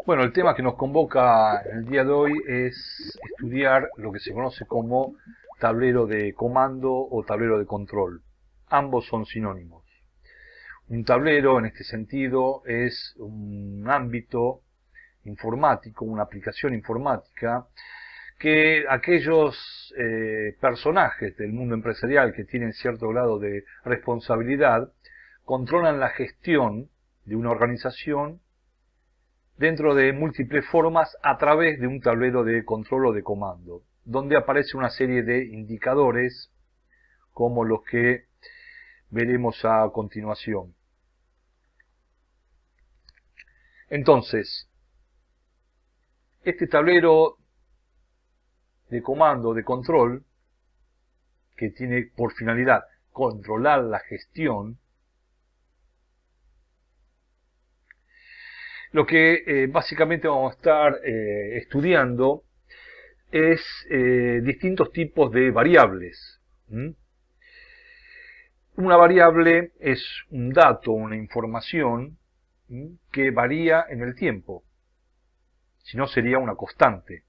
Bueno, el tema que nos convoca el día de hoy es estudiar lo que se conoce como tablero de comando o tablero de control. Ambos son sinónimos. Un tablero, en este sentido, es un ámbito informático, una aplicación informática que aquellos personajes del mundo empresarial que tienen cierto grado de responsabilidad controlan la gestión de una organización dentro de múltiples formas a través de un tablero de control o de comando, donde aparece una serie de indicadores como los que veremos a continuación. Entonces, este tablero de comando o de control, que tiene por finalidad controlar la gestión, lo que básicamente vamos a estar estudiando es distintos tipos de variables. Una variable es un dato, una información que varía en el tiempo, si no sería una constante.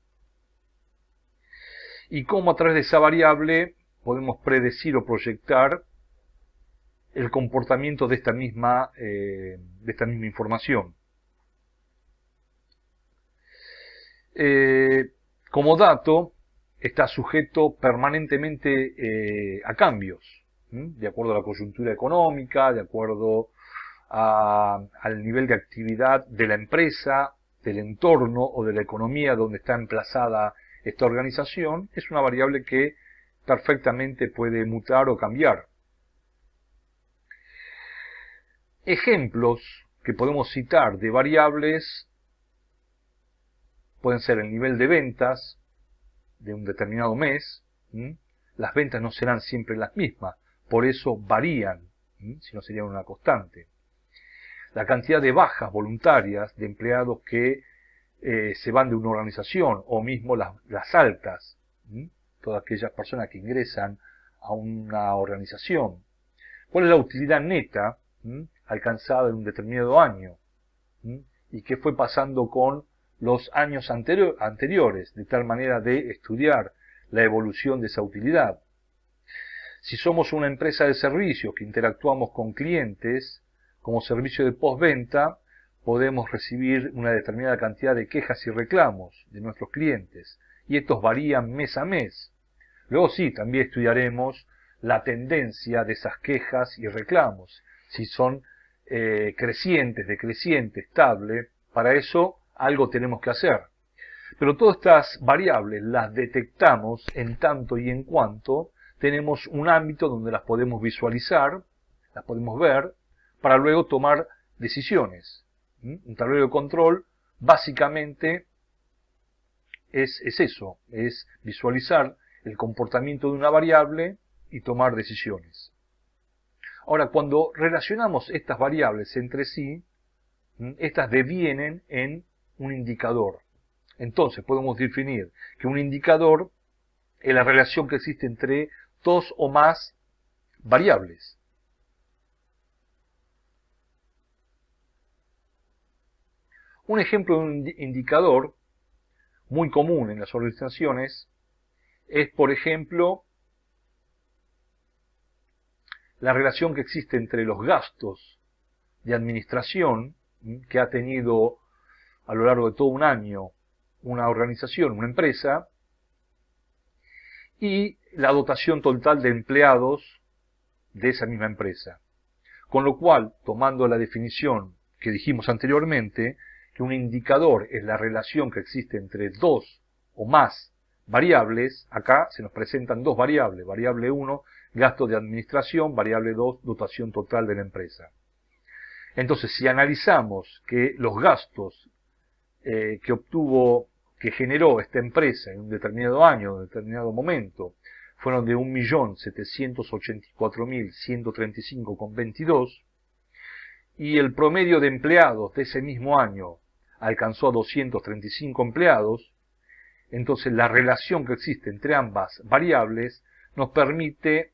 Y cómo a través de esa variable podemos predecir o proyectar el comportamiento de esta misma información. Como dato, está sujeto permanentemente a cambios, de acuerdo a la coyuntura económica, de acuerdo al nivel de actividad de la empresa, del entorno o de la economía donde está emplazada esta organización. Es una variable que perfectamente puede mutar o cambiar. Ejemplos que podemos citar de variables pueden ser el nivel de ventas de un determinado mes. Las ventas no serán siempre las mismas, por eso varían, si no sería una constante. La cantidad de bajas voluntarias de empleados que se van de una organización, o mismo las altas, todas aquellas personas que ingresan a una organización. ¿Cuál es la utilidad neta alcanzada en un determinado año? ¿Y qué fue pasando con los años anteriores, de tal manera de estudiar la evolución de esa utilidad? Si somos una empresa de servicios que interactuamos con clientes, como servicio de postventa, podemos recibir una determinada cantidad de quejas y reclamos de nuestros clientes, y estos varían mes a mes. Luego sí, también estudiaremos la tendencia de esas quejas y reclamos, si son crecientes, decrecientes, estable. Para eso algo tenemos que hacer. Pero todas estas variables las detectamos en tanto y en cuanto tenemos un ámbito donde las podemos visualizar, las podemos ver, para luego tomar decisiones. Un tablero de control básicamente es eso, es visualizar el comportamiento de una variable y tomar decisiones. Ahora, cuando relacionamos estas variables entre sí, estas devienen en un indicador. Entonces podemos definir que un indicador es la relación que existe entre dos o más variables. Un ejemplo de un indicador muy común en las organizaciones es, por ejemplo, la relación que existe entre los gastos de administración que ha tenido a lo largo de todo un año una organización, una empresa, y la dotación total de empleados de esa misma empresa. Con lo cual, tomando la definición que dijimos anteriormente, que un indicador es la relación que existe entre dos o más variables, acá se nos presentan dos variables. Variable 1, gasto de administración; variable 2, dotación total de la empresa. Entonces, si analizamos que los gastos que generó esta empresa en un determinado año, en un determinado momento, fueron de 1.784.135,22, y el promedio de empleados de ese mismo año alcanzó a 235 empleados, entonces la relación que existe entre ambas variables nos permite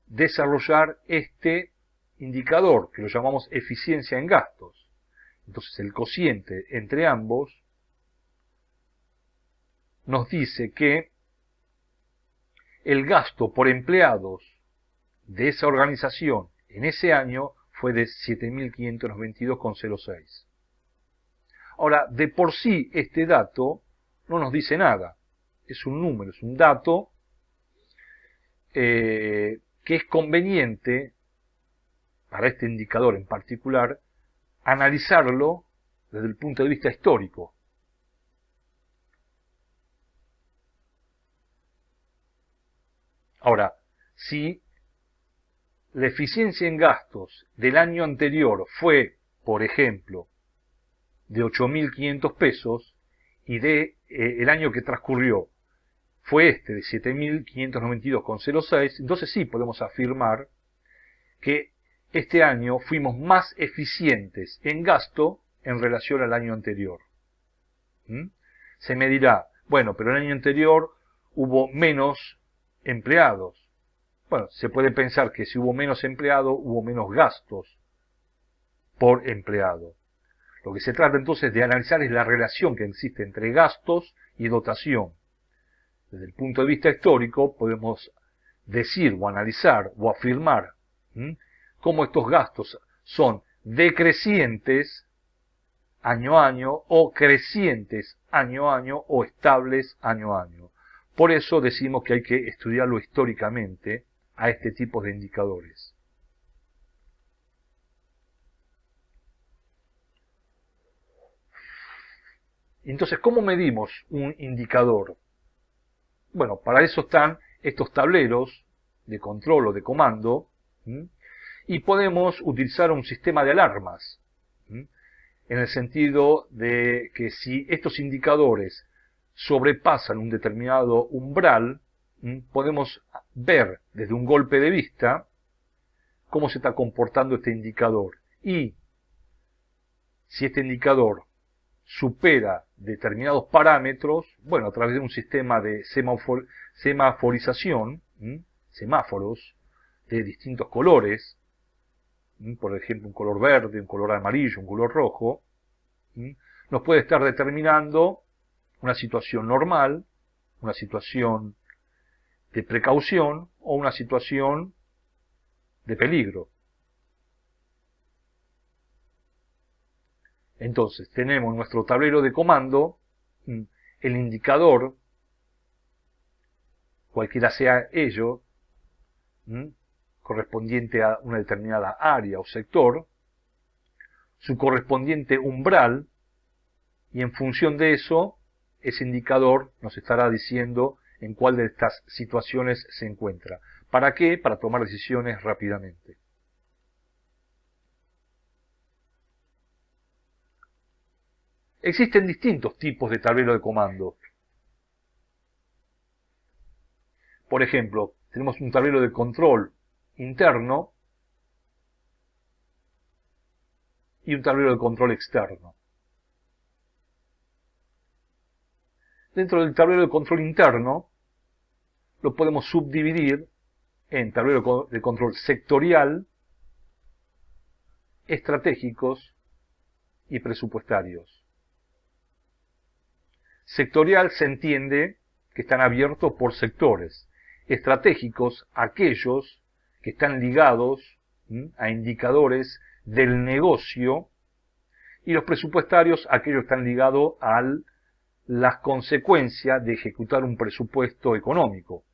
desarrollar este indicador, que lo llamamos eficiencia en gastos. Entonces el cociente entre ambos nos dice que el gasto por empleados de esa organización en ese año fue de 7.522,06. Ahora, de por sí este dato no nos dice nada. Es un número, es un dato que es conveniente, para este indicador en particular, analizarlo desde el punto de vista histórico. Ahora, si la eficiencia en gastos del año anterior fue, por ejemplo, de 8.500 pesos y el año que transcurrió fue este de 7.592,06, entonces sí podemos afirmar que este año fuimos más eficientes en gasto en relación al año anterior. Se me dirá, bueno, pero el año anterior hubo menos empleados. Bueno, se puede pensar que si hubo menos empleados, hubo menos gastos por empleado. Lo que se trata entonces de analizar es la relación que existe entre gastos y dotación. Desde el punto de vista histórico podemos decir o analizar o afirmar cómo estos gastos son decrecientes año a año o crecientes año a año o estables año a año. Por eso decimos que hay que estudiarlo históricamente a este tipo de indicadores. Entonces, ¿cómo medimos un indicador? Bueno, para eso están estos tableros de control o de comando, y podemos utilizar un sistema de alarmas, en el sentido de que si estos indicadores sobrepasan un determinado umbral, podemos ver desde un golpe de vista cómo se está comportando este indicador. Y si este indicador supera determinados parámetros, bueno, a través de un sistema de semaforización, semáforos de distintos colores, por ejemplo un color verde, un color amarillo, un color rojo, nos puede estar determinando una situación normal, una situación de precaución o una situación de peligro. Entonces, tenemos en nuestro tablero de comando el indicador, cualquiera sea ello, correspondiente a una determinada área o sector, su correspondiente umbral, y en función de eso, ese indicador nos estará diciendo en cuál de estas situaciones se encuentra. ¿Para qué? Para tomar decisiones rápidamente. Existen distintos tipos de tablero de comando. Por ejemplo, tenemos un tablero de control interno y un tablero de control externo. Dentro del tablero de control interno lo podemos subdividir en tablero de control sectorial, estratégicos y presupuestarios. Sectorial se entiende que están abiertos por sectores. Estratégicos, aquellos que están ligados a indicadores del negocio, y los presupuestarios, aquellos que están ligados a las consecuencias de ejecutar un presupuesto económico.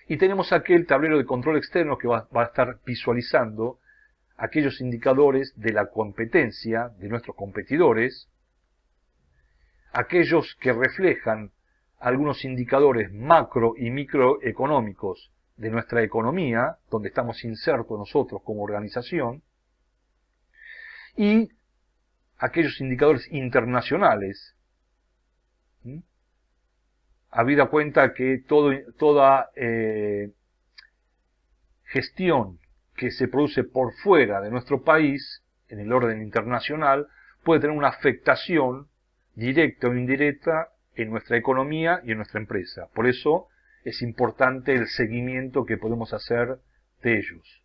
Y tenemos aquel tablero de control externo que va a estar visualizando aquellos indicadores de la competencia de nuestros competidores, aquellos que reflejan algunos indicadores macro y microeconómicos de nuestra economía, donde estamos insertos nosotros como organización, y aquellos indicadores internacionales, habida cuenta que toda gestión que se produce por fuera de nuestro país, en el orden internacional, puede tener una afectación directa o indirecta en nuestra economía y en nuestra empresa. Por eso es importante el seguimiento que podemos hacer de ellos.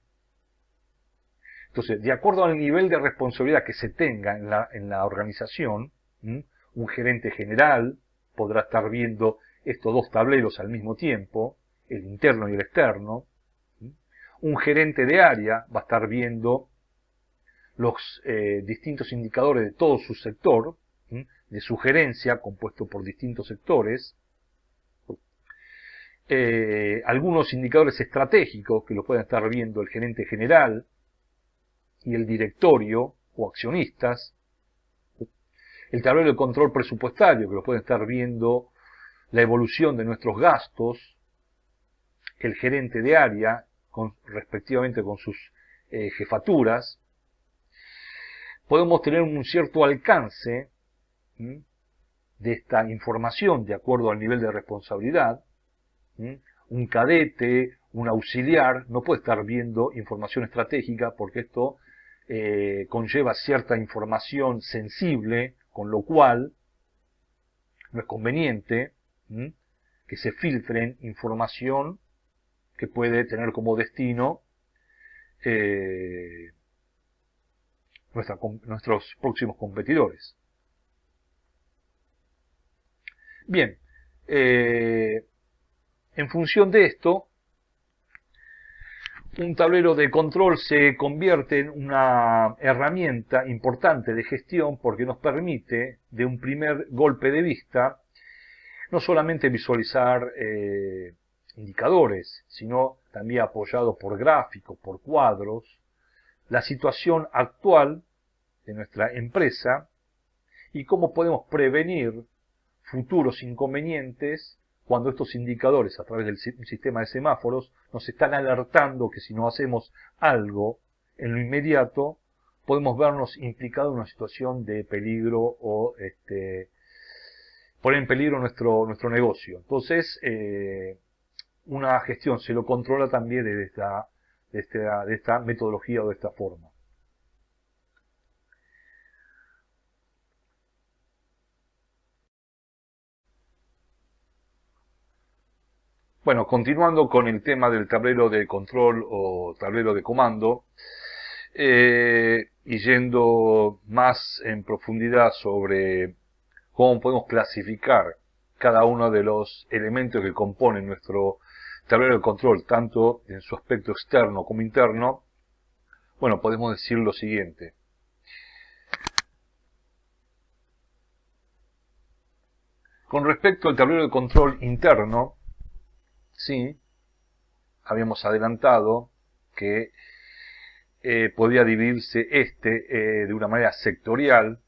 Entonces, de acuerdo al nivel de responsabilidad que se tenga en la organización, un gerente general podrá estar viendo estos dos tableros al mismo tiempo, el interno y el externo. Un gerente de área va a estar viendo los distintos indicadores de todo su sector, de su gerencia, compuesto por distintos sectores. Algunos indicadores estratégicos que lo pueden estar viendo el gerente general y el directorio o accionistas. El tablero de control presupuestario que lo pueden estar viendo la evolución de nuestros gastos, el gerente de área respectivamente con sus jefaturas. Podemos tener un cierto alcance de esta información de acuerdo al nivel de responsabilidad. Un cadete, un auxiliar, no puede estar viendo información estratégica porque esto conlleva cierta información sensible, con lo cual no es conveniente que se filtren información que puede tener como destino nuestros próximos competidores. Bien, en función de esto, un tablero de control se convierte en una herramienta importante de gestión porque nos permite, de un primer golpe de vista, no solamente visualizar indicadores, sino también apoyado por gráficos, por cuadros, la situación actual de nuestra empresa y cómo podemos prevenir futuros inconvenientes cuando estos indicadores a través del sistema de semáforos nos están alertando que si no hacemos algo en lo inmediato podemos vernos implicados en una situación de peligro o poner en peligro nuestro negocio. Entonces, una gestión se lo controla también de esta metodología o de esta forma. Bueno, continuando con el tema del tablero de control o tablero de comando, y yendo más en profundidad sobre cómo podemos clasificar cada uno de los elementos que componen nuestro tablero de control, tanto en su aspecto externo como interno, bueno, podemos decir lo siguiente. Con respecto al tablero de control interno, sí, habíamos adelantado que podía dividirse de una manera sectorial,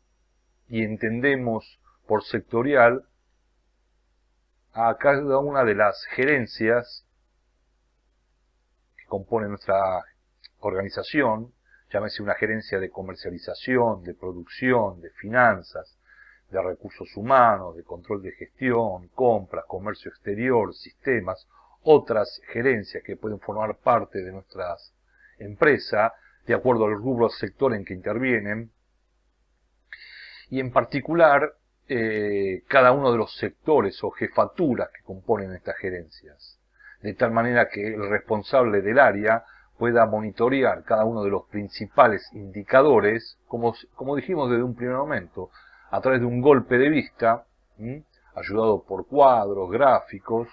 y entendemos por sectorial a cada una de las gerencias que componen nuestra organización, llámese una gerencia de comercialización, de producción, de finanzas, de recursos humanos, de control de gestión, compras, comercio exterior, sistemas, otras gerencias que pueden formar parte de nuestras empresas, de acuerdo al rubro o sector en que intervienen, y en particular cada uno de los sectores o jefaturas que componen estas gerencias, de tal manera que el responsable del área pueda monitorear cada uno de los principales indicadores, como dijimos desde un primer momento, a través de un golpe de vista, ayudado por cuadros, gráficos,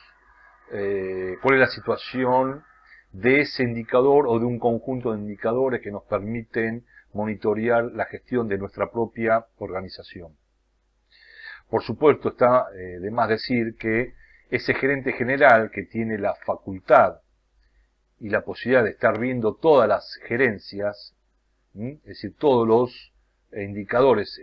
cuál es la situación de ese indicador o de un conjunto de indicadores que nos permiten monitorear la gestión de nuestra propia organización. Por supuesto, está de más decir que ese gerente general que tiene la facultad y la posibilidad de estar viendo todas las gerencias, es decir, todos los indicadores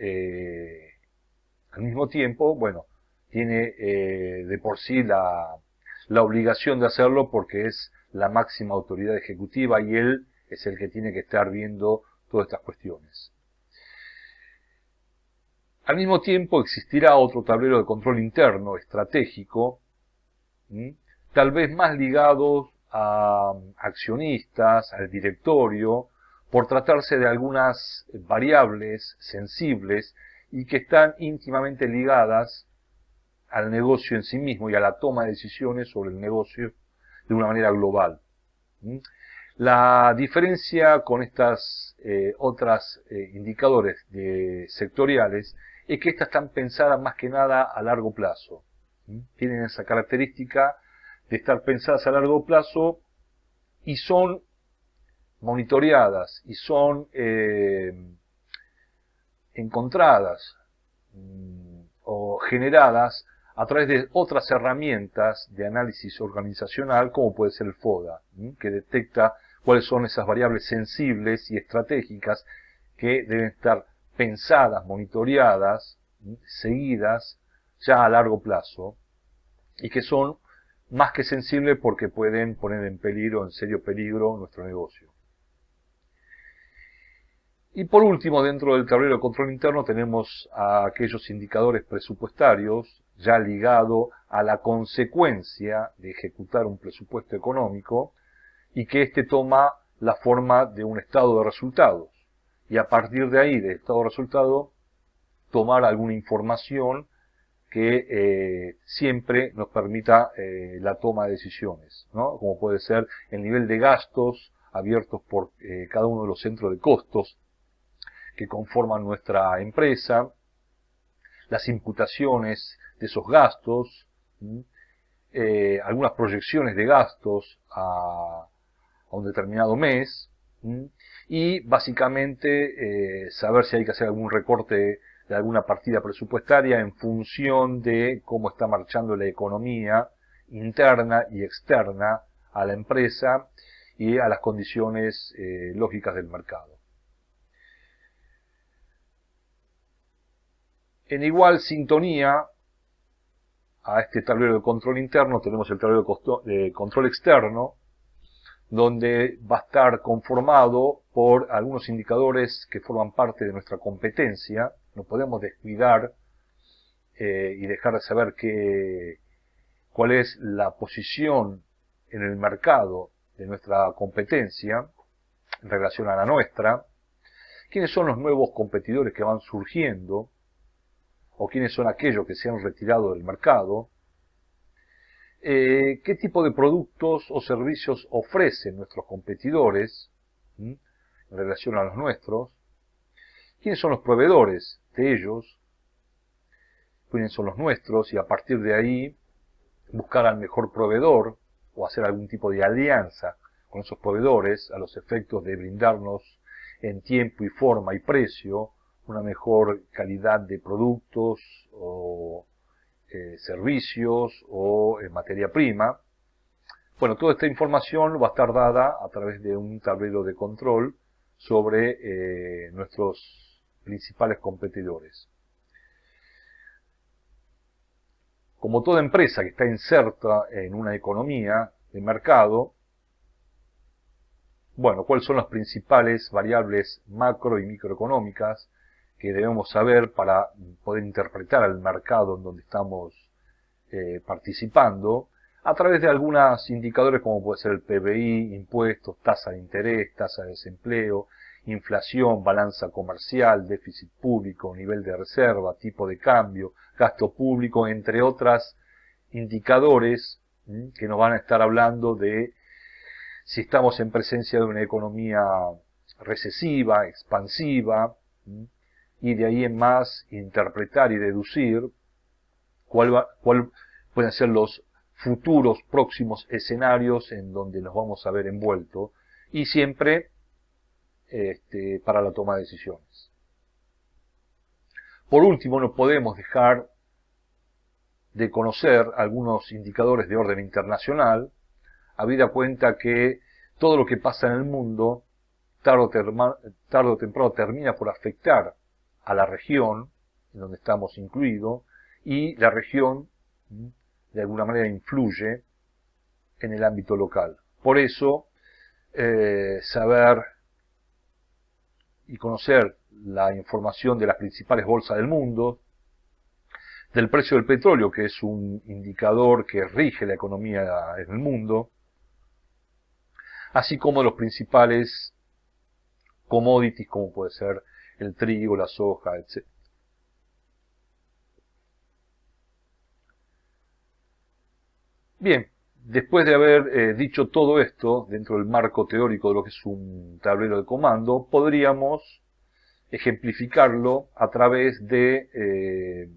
al mismo tiempo, bueno, tiene de por sí la obligación de hacerlo porque es la máxima autoridad ejecutiva y él es el que tiene que estar viendo todas estas cuestiones. Al mismo tiempo existirá otro tablero de control interno estratégico, tal vez más ligado a accionistas, al directorio, por tratarse de algunas variables sensibles y que están íntimamente ligadas al negocio en sí mismo y a la toma de decisiones sobre el negocio de una manera global. La diferencia con estas otras indicadores sectoriales es que estas están pensadas más que nada a largo plazo. Tienen esa característica de estar pensadas a largo plazo y son monitoreadas y son encontradas o generadas a través de otras herramientas de análisis organizacional, como puede ser el FODA, que detecta cuáles son esas variables sensibles y estratégicas que deben estar pensadas, monitoreadas, seguidas ya a largo plazo, y que son más que sensibles porque pueden poner en peligro, en serio peligro, nuestro negocio. Y por último, dentro del tablero de control interno tenemos a aquellos indicadores presupuestarios, ya ligado a la consecuencia de ejecutar un presupuesto económico, y que éste toma la forma de un estado de resultados. Y a partir de ahí, del estado de resultado, tomar alguna información que siempre nos permita la toma de decisiones, ¿no? Como puede ser el nivel de gastos abiertos por cada uno de los centros de costos que conforman nuestra empresa, las imputaciones de esos gastos, algunas proyecciones de gastos a un determinado mes, y básicamente saber si hay que hacer algún recorte de alguna partida presupuestaria en función de cómo está marchando la economía interna y externa a la empresa y a las condiciones lógicas del mercado. En igual sintonía a este tablero de control interno tenemos el tablero de control externo, donde va a estar conformado por algunos indicadores que forman parte de nuestra competencia. No podemos descuidar y dejar de saber cuál es la posición en el mercado de nuestra competencia en relación a la nuestra, quiénes son los nuevos competidores que van surgiendo, o quiénes son aquellos que se han retirado del mercado, qué tipo de productos o servicios ofrecen nuestros competidores en relación a los nuestros, quiénes son los proveedores de ellos, quiénes son los nuestros, y a partir de ahí buscar al mejor proveedor o hacer algún tipo de alianza con esos proveedores a los efectos de brindarnos en tiempo y forma y precio una mejor calidad de productos o servicios o materia prima. Bueno, toda esta información va a estar dada a través de un tablero de control sobre nuestros principales competidores. Como toda empresa que está inserta en una economía de mercado, bueno, ¿cuáles son las principales variables macro y microeconómicas que debemos saber para poder interpretar el mercado en donde estamos participando? A través de algunos indicadores como puede ser el PBI, impuestos, tasa de interés, tasa de desempleo, inflación, balanza comercial, déficit público, nivel de reserva, tipo de cambio, gasto público, entre otros indicadores que nos van a estar hablando de si estamos en presencia de una economía recesiva, expansiva, y de ahí en más interpretar y deducir cuál pueden ser los futuros próximos escenarios en donde nos vamos a ver envueltos, y siempre para la toma de decisiones. Por último, no podemos dejar de conocer algunos indicadores de orden internacional, habida cuenta que todo lo que pasa en el mundo tarde o temprano termina por afectar a la región en donde estamos incluidos, y la región de alguna manera influye en el ámbito local. Por eso, saber y conocer la información de las principales bolsas del mundo, del precio del petróleo, que es un indicador que rige la economía en el mundo, así como los principales commodities como puede ser el trigo, la soja, etc. Bien, después de haber dicho todo esto, dentro del marco teórico de lo que es un tablero de comando, podríamos ejemplificarlo a través de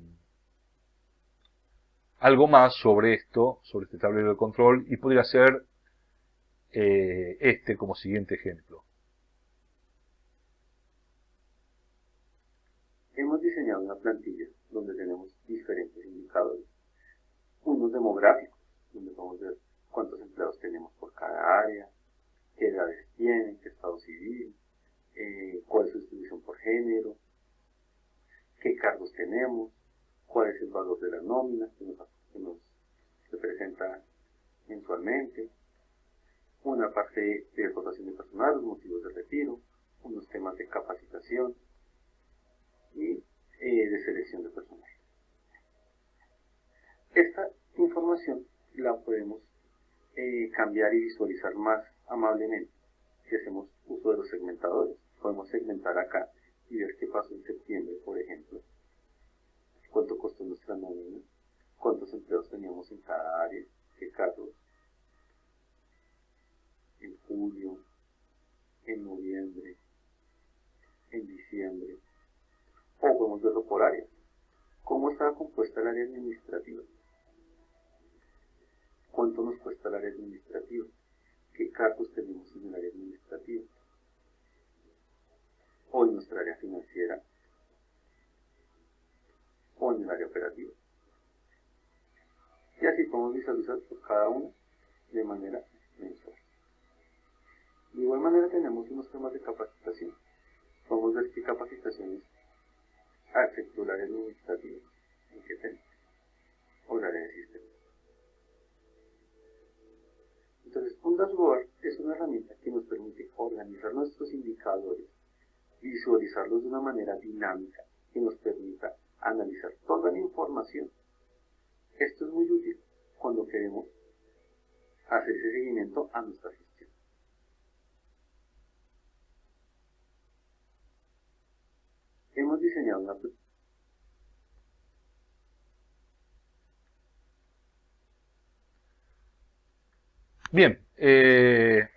algo más sobre esto, sobre este tablero de control, y podría ser este como siguiente ejemplo. Hemos diseñado una plantilla donde tenemos diferentes indicadores. Unos demográficos, donde podemos ver cuántos empleados tenemos por cada área, qué edades tienen, qué estado civil, cuál es su distribución por género, qué cargos tenemos, cuál es el valor de la nómina que nos representa mensualmente, una parte de rotación de personal, los motivos de retiro, unos temas de capacitación y de selección de personal. Esta información la podemos cambiar y visualizar más amablemente si hacemos uso de los segmentadores. Podemos segmentar acá y ver qué pasó en septiembre, por ejemplo, cuánto costó nuestra nómina, cuántos empleados teníamos en cada área, qué cargos, en julio, en noviembre, en diciembre, o podemos verlo por áreas. ¿Cómo estaba compuesta el área administrativa? ¿Cuánto nos cuesta el área administrativa? ¿Qué cargos tenemos en el área administrativa? O en nuestra área financiera, o en el área operativa. Y así podemos visualizar por cada uno de manera mensual. De igual manera tenemos unos temas de capacitación. Podemos ver qué capacitaciones afectó el área administrativa, en qué tema, o el área de sistemas. Entonces, un dashboard es una herramienta que nos permite organizar nuestros indicadores, visualizarlos de una manera dinámica, que nos permita analizar toda la información. Esto es muy útil cuando queremos hacer ese seguimiento a nuestra gestión. Hemos diseñado una Bien,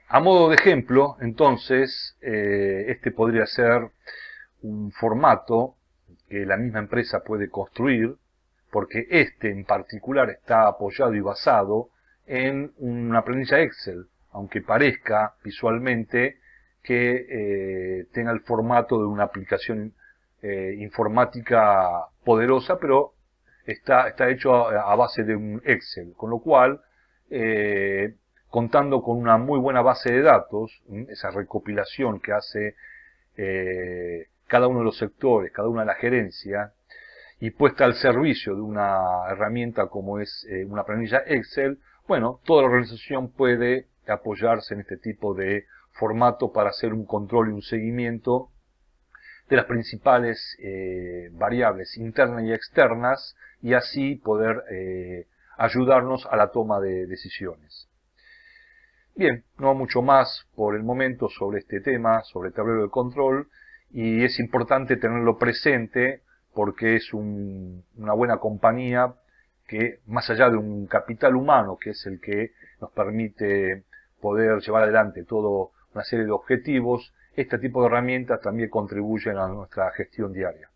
a modo de ejemplo, entonces, este podría ser un formato que la misma empresa puede construir, porque este en particular está apoyado y basado en una planilla Excel, aunque parezca visualmente que tenga el formato de una aplicación informática poderosa, pero está hecho a base de un Excel, con lo cual contando con una muy buena base de datos, esa recopilación que hace cada uno de los sectores, cada una de las gerencias, y puesta al servicio de una herramienta como es una planilla Excel, bueno, toda la organización puede apoyarse en este tipo de formato para hacer un control y un seguimiento de las principales variables internas y externas, y así poder ayudarnos a la toma de decisiones. Bien, no mucho más por el momento sobre este tema, sobre el tablero de control, y es importante tenerlo presente porque es una buena compañía que, más allá de un capital humano, que es el que nos permite poder llevar adelante toda una serie de objetivos, este tipo de herramientas también contribuyen a nuestra gestión diaria.